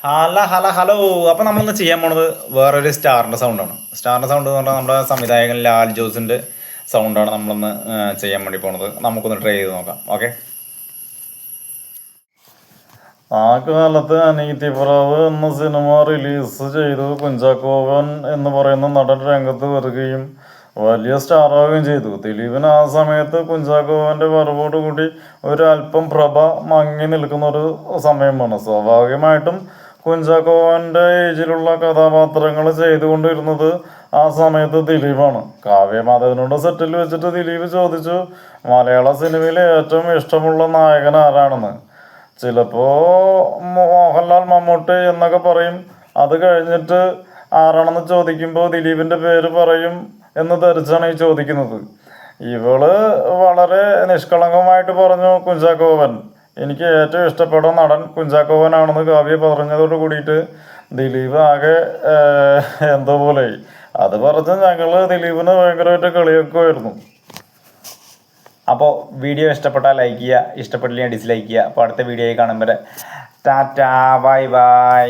Hala Hala hello. അപ്പോൾ നമ്മളിന്ന് ചെയ്യാൻ പോണത് വേറൊരു സ്റ്റാറിൻ്റെ സൗണ്ടാണ്. സ്റ്റാറിൻ്റെ സൗണ്ട് എന്ന് പറഞ്ഞാൽ നമ്മുടെ സംവിധായകൻ ലാൽ ജോസിൻ്റെ സൗണ്ടാണ് നമ്മളിന്ന് ചെയ്യാൻ വേണ്ടി പോണത്. നമുക്കൊന്ന് ട്രൈ ചെയ്ത് നോക്കാം. ഓക്കെ. ആ കാലത്ത് അനീതിപ്രാവ് എന്ന സിനിമ റിലീസ് ചെയ്തു കുഞ്ചാക്കോവൻ എന്ന് പറയുന്ന നടൻ രംഗത്ത് വരികയും വലിയ സ്റ്റാറാവുകയും ചെയ്തു. ദിലീപിന് ആ സമയത്ത് കുഞ്ചാക്കോവൻ്റെ വരവോടുകൂടി ഒരല്പം പ്രഭ മങ്ങി നിൽക്കുന്ന ഒരു സമയമാണ്. സ്വാഭാവികമായിട്ടും കുഞ്ചാക്കോവൻ്റെ ഏജിലുള്ള കഥാപാത്രങ്ങൾ ചെയ്തുകൊണ്ടിരുന്നത് ആ സമയത്ത് ദിലീപാണ്. കാവ്യമാധവനോട് സെറ്റിൽ വെച്ചിട്ട് ദിലീപ് ചോദിച്ചു, മലയാള സിനിമയിലെ ഏറ്റവും ഇഷ്ടമുള്ള നായകൻ ആരാണെന്ന്. ചിലപ്പോൾ മോഹൻലാൽ, മമ്മൂട്ടി എന്നൊക്കെ പറയും. അത് കഴിഞ്ഞിട്ട് ആരാണെന്ന് ചോദിക്കുമ്പോൾ ദിലീപിൻ്റെ പേര് പറയും എന്ന് ധരിച്ചാണ് ഈ ചോദിക്കുന്നത്. ഇവള് വളരെ നിഷ്കളങ്കമായിട്ട് പറഞ്ഞു, കുഞ്ചാക്കോവൻ. എനിക്ക് ഏറ്റവും ഇഷ്ടപ്പെട്ട നടൻ കുഞ്ചാക്കോവനാണെന്ന് കാവ്യ പറഞ്ഞതോട് കൂടിയിട്ട് ദിലീപ് ആകെ എന്തോ പോലെ. അത് പറഞ്ഞ് ഞങ്ങൾ ദിലീപിന് ഭയങ്കരമായിട്ട് കളിയാക്കുമായിരുന്നു. അപ്പോൾ വീഡിയോ ഇഷ്ടപ്പെട്ടാൽ ലൈക്ക് ചെയ്യുക, ഇഷ്ടപ്പെട്ടില്ലെങ്കിൽ ഡിസ്ലൈക്ക് ചെയ്യുക. അപ്പോൾ അടുത്ത വീഡിയോയിൽ കാണുമ്പോൾ ടാറ്റാ ബൈ ബൈ.